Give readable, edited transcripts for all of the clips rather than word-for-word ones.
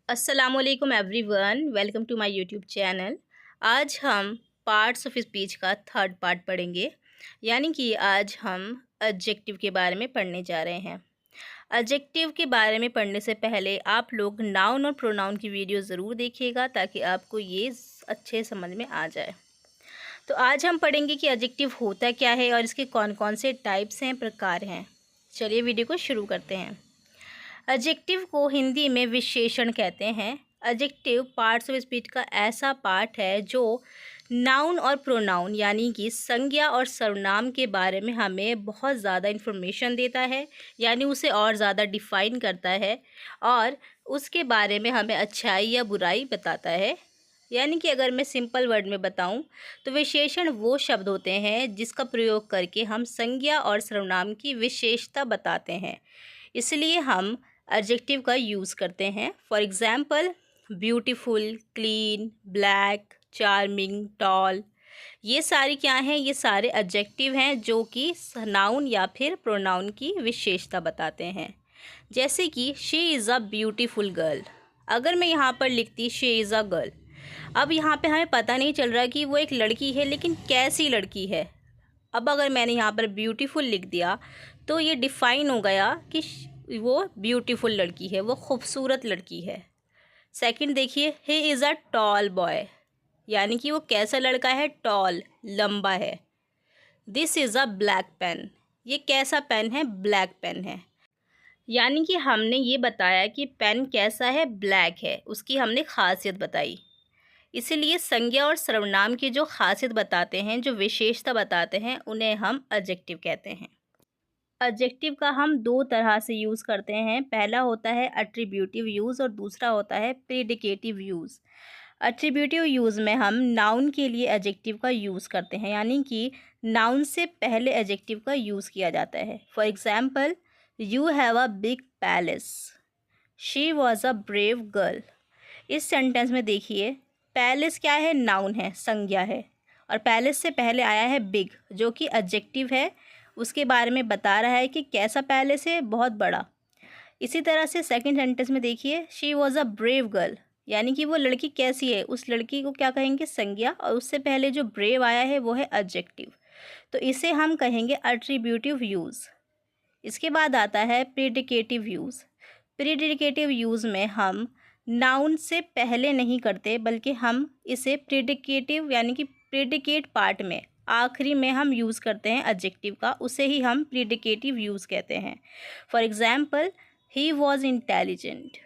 अस्सलामुअलैकुम everyone, welcome to my YouTube channel. आज हम पार्ट्स ऑफ स्पीच का थर्ड पार्ट पढ़ेंगे। यानी कि आज हम एडजेक्टिव के बारे में पढ़ने जा रहे हैं। एडजेक्टिव के बारे में पढ़ने से पहले आप लोग नाउन और प्रोनाउन की वीडियो ज़रूर देखिएगा ताकि आपको ये अच्छे समझ में आ जाए। तो आज हम पढ़ेंगे कि एडजेक्टिव होता क्या है और इसके कौन कौन से टाइप्स हैं, प्रकार हैं। चलिए वीडियो को शुरू करते हैं। एडजेक्टिव को हिंदी में विशेषण कहते हैं। एडजेक्टिव पार्ट्स ऑफ स्पीच का ऐसा पार्ट है जो नाउन और प्रोनाउन यानी कि संज्ञा और सर्वनाम के बारे में हमें बहुत ज़्यादा इन्फॉर्मेशन देता है, यानी उसे और ज़्यादा डिफ़ाइन करता है और उसके बारे में हमें अच्छाई या बुराई बताता है। यानी कि अगर मैं सिंपल वर्ड में बताऊं तो विशेषण वो शब्द होते हैं जिसका प्रयोग करके हम संज्ञा और सर्वनाम की विशेषता बताते हैं, इसलिए हम एडजेक्टिव का यूज़ करते हैं। For example, beautiful, clean, black, charming, tall, ये सारी क्या हैं? ये सारे एडजेक्टिव हैं जो कि नाउन या फिर प्रोनाउन की विशेषता बताते हैं। जैसे कि she is a beautiful girl. अगर मैं यहाँ पर लिखती शी इज़ अ गर्ल, अब यहाँ पे हमें पता नहीं चल रहा कि वो एक लड़की है, लेकिन कैसी लड़की है। अब अगर मैंने यहाँ पर ब्यूटीफुल लिख दिया तो ये डिफ़ाइन हो गया कि वो ब्यूटीफुल लड़की है, वो खूबसूरत लड़की है। सेकंड देखिए, he is a tall boy, यानी कि वो कैसा लड़का है? टॉल, लंबा है। This is a black pen, ये कैसा पेन है? ब्लैक पेन है। यानी कि हमने ये बताया कि पेन कैसा है? ब्लैक है, उसकी हमने खासियत बताई। इसीलिए संज्ञा और सर्वनाम की जो खासियत बताते हैं, जो विशेषता बताते हैं, उन्हें हम एडजेक्टिव कहते हैं। एडजेक्टिव का हम दो तरह से यूज़ करते हैं। पहला होता है एट्रीब्यूटिव यूज़ और दूसरा होता है प्रीडिकेटिव यूज़। एट्रीब्यूटिव यूज़ में हम नाउन के लिए एडजेक्टिव का यूज़ करते हैं, यानी कि नाउन से पहले एडजेक्टिव का यूज़ किया जाता है। For example, you have a big palace, she was a brave girl. इस सेंटेंस में देखिए, पैलेस क्या है? नाउन है, संज्ञा है, और पैलेस से पहले आया है बिग जो कि एडजेक्टिव है। उसके बारे में बता रहा है कि कैसा पैलेस है? बहुत बड़ा। इसी तरह से सेकंड सेंटेंस में देखिए, she was a brave girl, यानी कि वो लड़की कैसी है? उस लड़की को क्या कहेंगे? संज्ञा, और उससे पहले जो ब्रेव आया है वो है एडजेक्टिव, तो इसे हम कहेंगे एट्रीब्यूटिव यूज़। इसके बाद आता है प्रीडिकेटिव यूज़। प्रीडिकेटिव यूज़ में हम नाउन से पहले नहीं करते, बल्कि हम इसे प्रीडिकेटिव यानी कि प्रीडिकेट पार्ट में आखिरी में हम यूज़ करते हैं एडजेक्टिव का, उसे ही हम प्रीडिकेटिव यूज़ कहते हैं। For example, he was intelligent,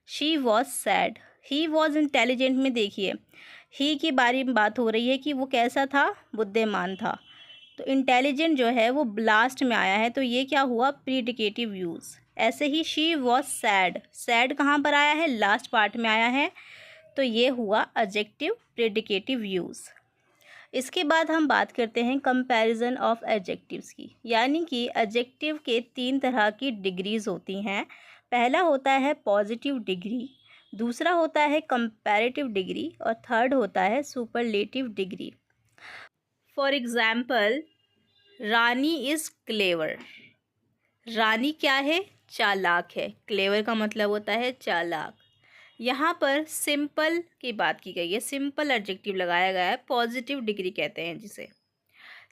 she was sad. He was intelligent में देखिए, ही के बारे में बात हो रही है कि वो कैसा था? बुद्धिमान था। तो इंटेलिजेंट जो है वो लास्ट में आया है, तो ये क्या हुआ? प्रीडिकेटिव यूज़। ऐसे ही शी वॉज सैड, सैड कहाँ पर आया है? लास्ट पार्ट में आया है, तो ये हुआ एडजेक्टिव प्रीडिकेटिव यूज़। इसके बाद हम बात करते हैं कंपैरिजन ऑफ एडजेक्टिव्स की, यानी कि एडजेक्टिव के तीन तरह की डिग्रीज़ होती हैं। पहला होता है पॉजिटिव डिग्री, दूसरा होता है कंपैरेटिव डिग्री और थर्ड होता है superlative degree. For example, Rani is clever. Rani क्या है? चालाक है। क्लेवर का मतलब होता है चालाक। यहाँ पर सिंपल की बात की गई है, सिंपल एडजेक्टिव लगाया गया है, पॉजिटिव डिग्री कहते हैं जिसे।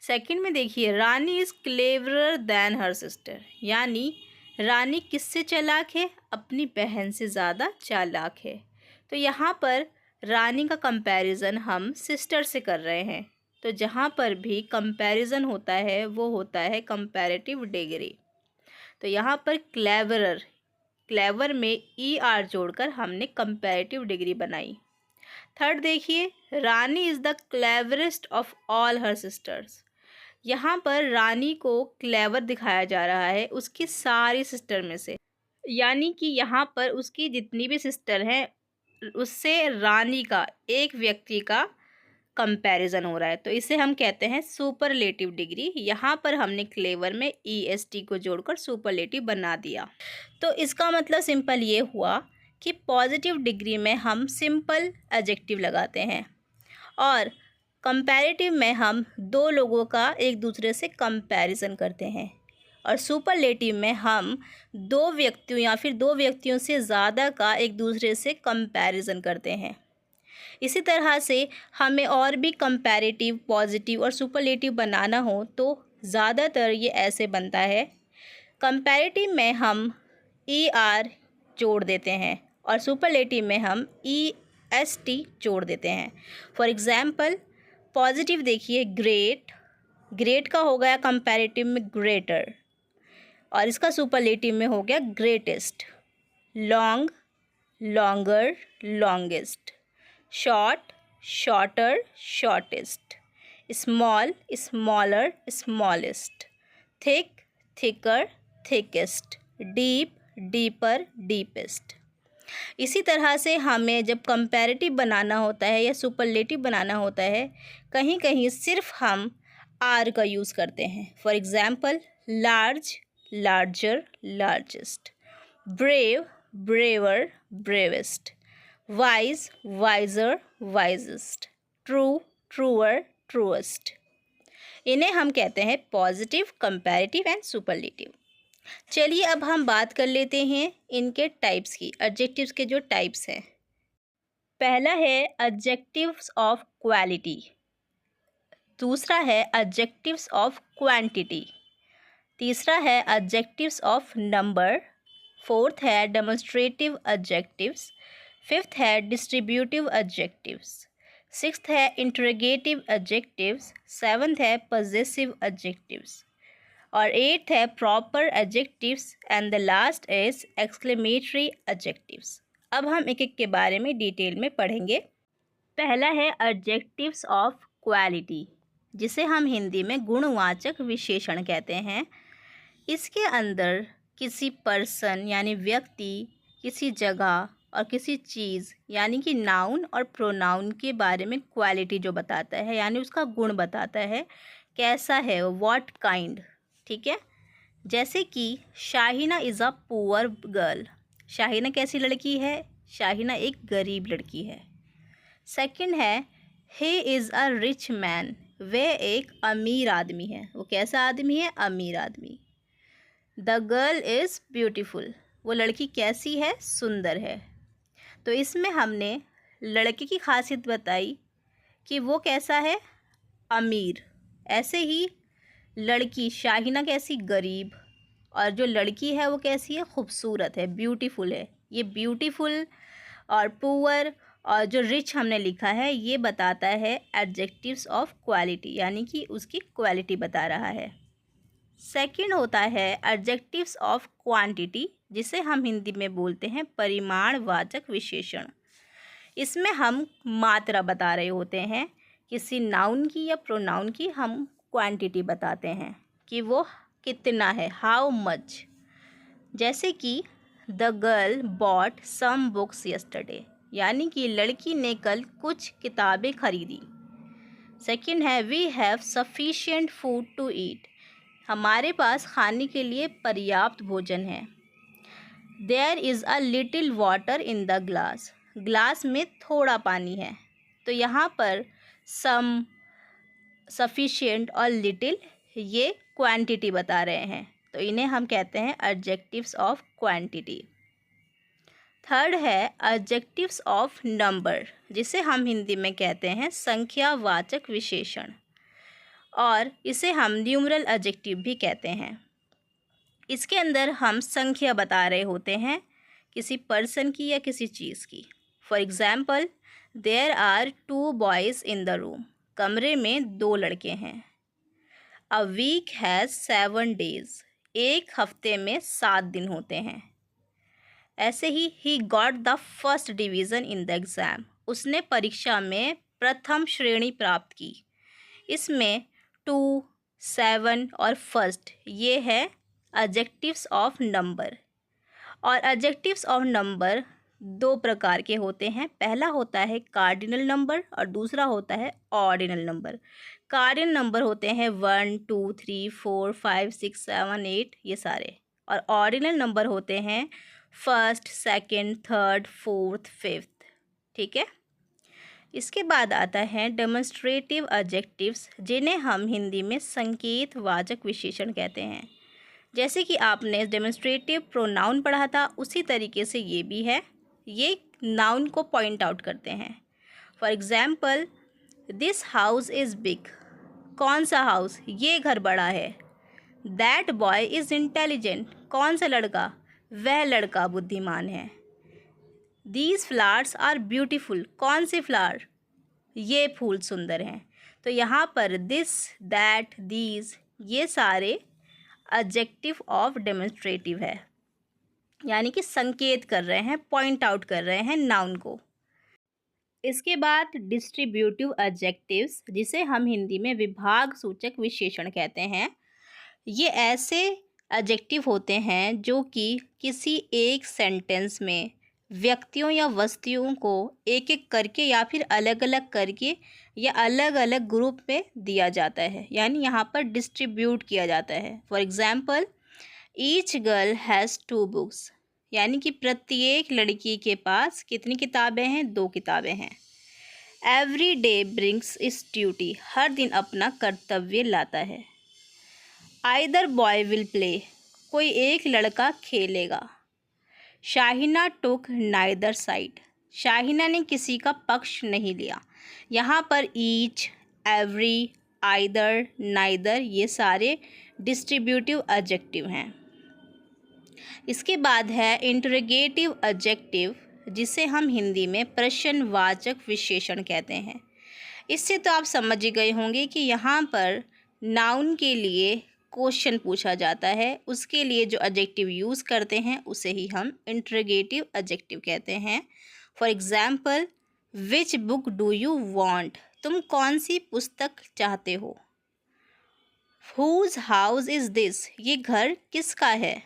सेकंड में देखिए, Rani is cleverer than her sister, यानी रानी किससे चालाक है? अपनी बहन से ज़्यादा चालाक है। तो यहाँ पर रानी का कंपैरिजन हम सिस्टर से कर रहे हैं, तो जहाँ पर भी कंपैरिजन होता है वो होता है कंपैरेटिव डिग्री। तो यहाँ पर क्लेवरर, क्लेवर में ई आर जोड़कर हमने कंपैरेटिव डिग्री बनाई। थर्ड देखिए, Rani is the cleverest of all her sisters. यहाँ पर रानी को क्लेवर दिखाया जा रहा है उसकी सारी सिस्टर में से, यानी कि यहाँ पर उसकी जितनी भी सिस्टर हैं उससे रानी का, एक व्यक्ति का कंपैरिजन हो रहा है, तो इसे हम कहते हैं सुपरलेटिव डिग्री। यहाँ पर हमने क्लेवर में ई एस टी को जोड़कर सुपरलेटिव बना दिया। तो इसका मतलब सिंपल ये हुआ कि पॉजिटिव डिग्री में हम सिंपल एडजेक्टिव लगाते हैं और कंपैरेटिव में हम दो लोगों का एक दूसरे से कंपैरिजन करते हैं। और सुपरलेटिव में हम दो व्यक्तियों या फिर दो व्यक्तियों से ज़्यादा का एक दूसरे से कंपैरिजन करते हैं। इसी तरह से हमें और भी कंपैरेटिव, पॉजिटिव और सुपरलेटिव बनाना हो तो ज़्यादातर ये ऐसे बनता है। कंपैरेटिव में हम ER जोड़ देते हैं और सुपरलेटिव में हम EST जोड़ देते हैं। फॉर एग्ज़ाम्पल पॉजिटिव देखिए ग्रेट, ग्रेट का हो गया कंपैरेटिव में ग्रेटर और इसका सुपरलेटिव में हो गया greatest. Long, longer, longest. Short, shorter, shortest. Small, smaller, smallest. Thick, thicker, thickest. Deep, deeper, deepest. इसी तरह से हमें जब कंपैरेटिव बनाना होता है या सुपरलेटिव बनाना होता है, कहीं कहीं सिर्फ हम आर का यूज़ करते हैं। For example large, larger, largest. Brave, braver, bravest. Wise, wiser, wisest. True, truer, truest. इन्हें हम कहते हैं पॉजिटिव, कंपैरेटिव एंड सुपरलेटिव। चलिए अब हम बात कर लेते हैं इनके टाइप्स की, एडजेक्टिव्स के जो टाइप्स हैं। पहला है एडजेक्टिव्स ऑफ क्वालिटी, दूसरा है एडजेक्टिव्स ऑफ क्वांटिटी, तीसरा है एडजेक्टिव्स ऑफ नंबर, फोर्थ है डेमोन्स्ट्रेटिव एडजेक्टिव्स, फिफ्थ है डिस्ट्रीब्यूटिव एडजेक्टिव्स, सिक्स्थ है इंटरोगेटिव एडजेक्टिव्स, सेवन्थ है पजेसिव एडजेक्टिव्स और एट्थ है proper adjectives and the last is exclamatory adjectives. अब हम एक एक के बारे में डिटेल में पढ़ेंगे। पहला है एडजेक्टिव्स ऑफ क्वालिटी, जिसे हम हिंदी में गुणवाचक विशेषण कहते हैं। इसके अंदर किसी पर्सन यानी व्यक्ति, किसी जगह और किसी चीज़ यानी कि नाउन और प्रोनाउन के बारे में क्वालिटी जो बताता है यानी उसका गुण बताता है, कैसा है वो, व्हाट काइंड। ठीक है, जैसे कि Shahina is a poor girl, Shahina कैसी लड़की है, शाहीना एक गरीब लड़की है। सेकंड है ही इज़ अ रिच मैन, वह एक अमीर आदमी है, वो कैसा आदमी है, अमीर आदमी। द गर्ल इज़ ब्यूटीफुल, वो लड़की कैसी है, सुंदर है। तो इसमें हमने लड़के की खासियत बताई कि वो कैसा है, अमीर। ऐसे ही लड़की शाहीना कैसी, गरीब, और जो लड़की है वो कैसी है, खूबसूरत है, ब्यूटीफुल है। ये ब्यूटीफुल और पुअर और जो रिच हमने लिखा है ये बताता है एडजेक्टिव्स ऑफ क्वालिटी, यानी कि उसकी क्वालिटी बता रहा है। सेकंड होता है एडजेक्टिव्स ऑफ क्वांटिटी, जिसे हम हिंदी में बोलते हैं परिमाणवाचक विशेषण। इसमें हम मात्रा बता रहे होते हैं, किसी नाउन की या प्रोनाउन की हम क्वांटिटी बताते हैं कि वो कितना है, हाउ मच। जैसे कि the girl bought some books yesterday, यानी कि लड़की ने कल कुछ किताबें खरीदी। सेकंड है we have sufficient food to eat, हमारे पास खाने के लिए पर्याप्त भोजन है। There is a little water in the glass, glass में थोड़ा पानी है। तो यहाँ पर सम, सफिशिएंट और लिटिल ये क्वांटिटी बता रहे हैं, तो इन्हें हम कहते हैं एडजेक्टिव्स ऑफ क्वांटिटी। थर्ड है एडजेक्टिव्स ऑफ नंबर, जिसे हम हिंदी में कहते हैं संख्यावाचक विशेषण, और इसे हम न्यूमरल एडजेक्टिव भी कहते हैं। इसके अंदर हम संख्या बता रहे होते हैं किसी पर्सन की या किसी चीज़ की। For example there are 2 boys in the room, कमरे में 2 लड़के हैं। अ वीक हैज़ 7 डेज़, एक हफ्ते में 7 दिन होते हैं। ऐसे he got the first division in the exam, उसने परीक्षा में प्रथम श्रेणी प्राप्त की। इसमें 2, 7 और फर्स्ट ये है एडजेक्टिव्स ऑफ नंबर। और एडजेक्टिव्स ऑफ नंबर 2 प्रकार के होते हैं, पहला होता है कार्डिनल नंबर और दूसरा होता है ऑर्डिनल नंबर। कार्डिनल नंबर होते हैं 1, 2, 3, 4, 5, 6, 7, 8 ये सारे, और ऑर्डिनल नंबर होते हैं first, second, third, fourth, fifth. ठीक है, इसके बाद आता है डेमोन्स्ट्रेटिव एडजेक्टिव्स, जिन्हें हम हिंदी में संकेतवाचक विशेषण कहते हैं। जैसे कि आपने डेमोन्स्ट्रेटिव प्रोनाउन पढ़ा था, उसी तरीके से ये भी है। ये नाउन को पॉइंट आउट करते हैं। For example, this house is big. कौन सा हाउस? ये घर बड़ा है। That boy is intelligent. कौन सा लड़का? वह लड़का बुद्धिमान है। These flowers are beautiful. कौन से फ्लावर? ये फूल सुंदर हैं। तो यहाँ पर दिस, दैट, दीज ये सारे एडजेक्टिव ऑफ डेमोन्स्ट्रेटिव है, यानी कि संकेत कर रहे हैं, पॉइंट आउट कर रहे हैं नाउन को। इसके बाद डिस्ट्रीब्यूटिव एडजेक्टिव्स, जिसे हम हिंदी में विभाग सूचक विशेषण कहते हैं। ये ऐसे एडजेक्टिव होते हैं जो कि किसी एक सेंटेंस में व्यक्तियों या वस्तुओं को एक एक करके या फिर अलग अलग करके या अलग अलग ग्रुप में दिया जाता है, यानी यहाँ पर डिस्ट्रीब्यूट किया जाता है। For example, each girl has 2 books, यानी कि प्रत्येक लड़की के पास कितनी किताबें हैं? 2 किताबें हैं। Every day brings its duty, हर दिन अपना कर्तव्य लाता है। आइदर बॉय विल प्ले, कोई एक लड़का खेलेगा। शाहिना टुक नाइदर साइड, शाहिना ने किसी का पक्ष नहीं लिया। यहाँ पर ईच, एवरी, आइदर, नाइदर ये सारे डिस्ट्रीब्यूटिव एडजेक्टिव हैं। इसके बाद है इंटरोगेटिव एडजेक्टिव, जिसे हम हिंदी में प्रश्नवाचक विशेषण कहते हैं। इससे तो आप समझ ही गए होंगे कि यहाँ पर नाउन के लिए क्वेश्चन पूछा जाता है, उसके लिए जो एडजेक्टिव यूज़ करते हैं उसे ही हम इंटरोगेटिव एडजेक्टिव कहते हैं। For example, which book do you want, तुम कौन सी पुस्तक चाहते हो। हुज हाउस इज़ दिस, ये घर किसका है।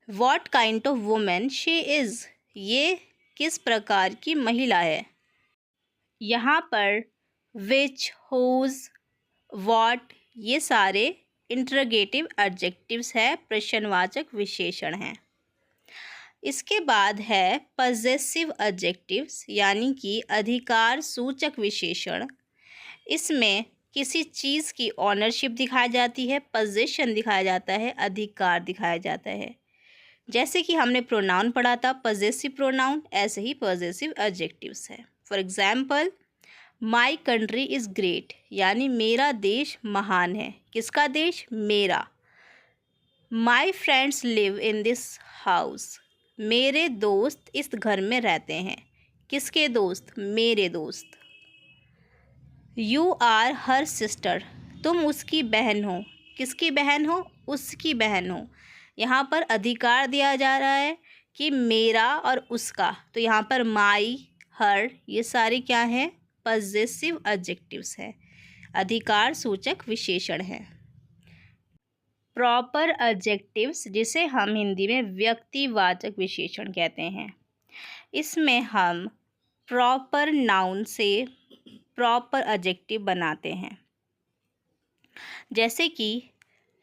What kind of women she is, ये किस प्रकार की महिला है। यहाँ पर विच, हुज, वॉट ये सारे इंटरोगेटिव एडजेक्टिव्स है, प्रश्नवाचक विशेषण हैं। इसके बाद है पजेसिव एडजेक्टिव्स, यानी कि अधिकार सूचक विशेषण। इसमें किसी चीज़ की ऑनरशिप दिखाई जाती है, पोजीशन दिखाया जाता है, अधिकार दिखाया जाता है। जैसे कि हमने प्रोनाउन पढ़ा था पजेसिव प्रोनाउन, ऐसे ही पजेसिव एडजेक्टिव्स है। For example, my country is great, यानी मेरा देश महान है। किसका देश? मेरा। My friends live in this house, मेरे दोस्त इस घर में रहते हैं। किसके दोस्त? मेरे दोस्त। यू आर हर सिस्टर, तुम उसकी बहन हो। किसकी बहन हो? उसकी बहन हो। यहाँ पर अधिकार दिया जा रहा है कि मेरा और उसका, तो यहाँ पर माई, हर ये सारे क्या हैं? पजेसिव एडजेक्टिव्स हैं, अधिकार सूचक विशेषण हैं। प्रॉपर एडजेक्टिव्स, जिसे हम हिंदी में व्यक्तिवाचक विशेषण कहते हैं। इसमें हम प्रॉपर नाउन से प्रॉपर एडजेक्टिव बनाते हैं। जैसे कि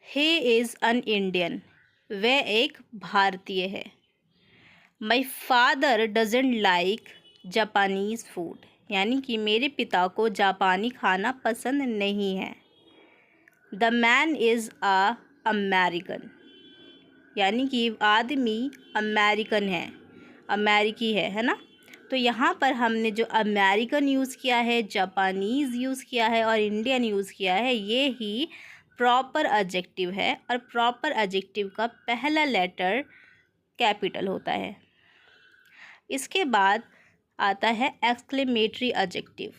ही इज़ एन इंडियन, वह एक भारतीय है। My father doesn't like Japanese food, यानी कि मेरे पिता को जापानी खाना पसंद नहीं है। The man is a American, यानी कि आदमी अमेरिकन है, अमेरिकी है ना। तो यहाँ पर हमने जो अमेरिकन यूज़ किया है, जापानीज़ यूज़ किया है और इंडियन यूज़ किया है, ये ही प्रॉपर एडजेक्टिव है। और प्रॉपर एडजेक्टिव का पहला लेटर कैपिटल होता है। इसके बाद आता है एक्सक्लेमेटरी एडजेक्टिव,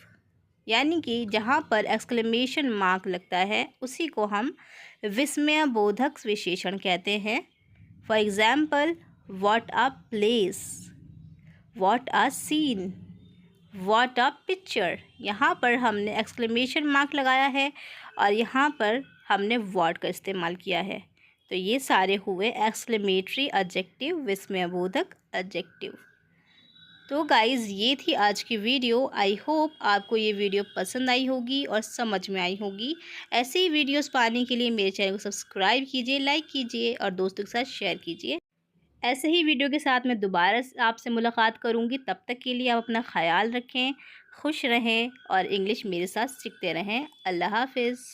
यानी कि जहाँ पर एक्सक्लेमेशन मार्क लगता है उसी को हम विस्मयबोधक विशेषण कहते हैं। For example, what a place, what a scene, what a picture. यहाँ पर हमने एक्सक्लेमेशन मार्क लगाया है और यहाँ पर हमने व्हाट का इस्तेमाल किया है। तो ये सारे हुए एक्सक्लेमेटरी एडजेक्टिव, विस्मयबोधक एडजेक्टिव। तो गाइज़, ये थी आज की वीडियो। आई होप आपको ये वीडियो पसंद आई होगी और समझ में आई होगी। ऐसे ही वीडियोस पाने के लिए मेरे चैनल को सब्सक्राइब कीजिए, लाइक कीजिए और दोस्तों के साथ शेयर कीजिए। ऐसे ही वीडियो के साथ मैं दोबारा आपसे मुलाकात करूँगी। तब तक के लिए आप अपना ख्याल रखें, खुश रहें और इंग्लिश मेरे साथ सीखते रहें। अल्लाह हाफिज़।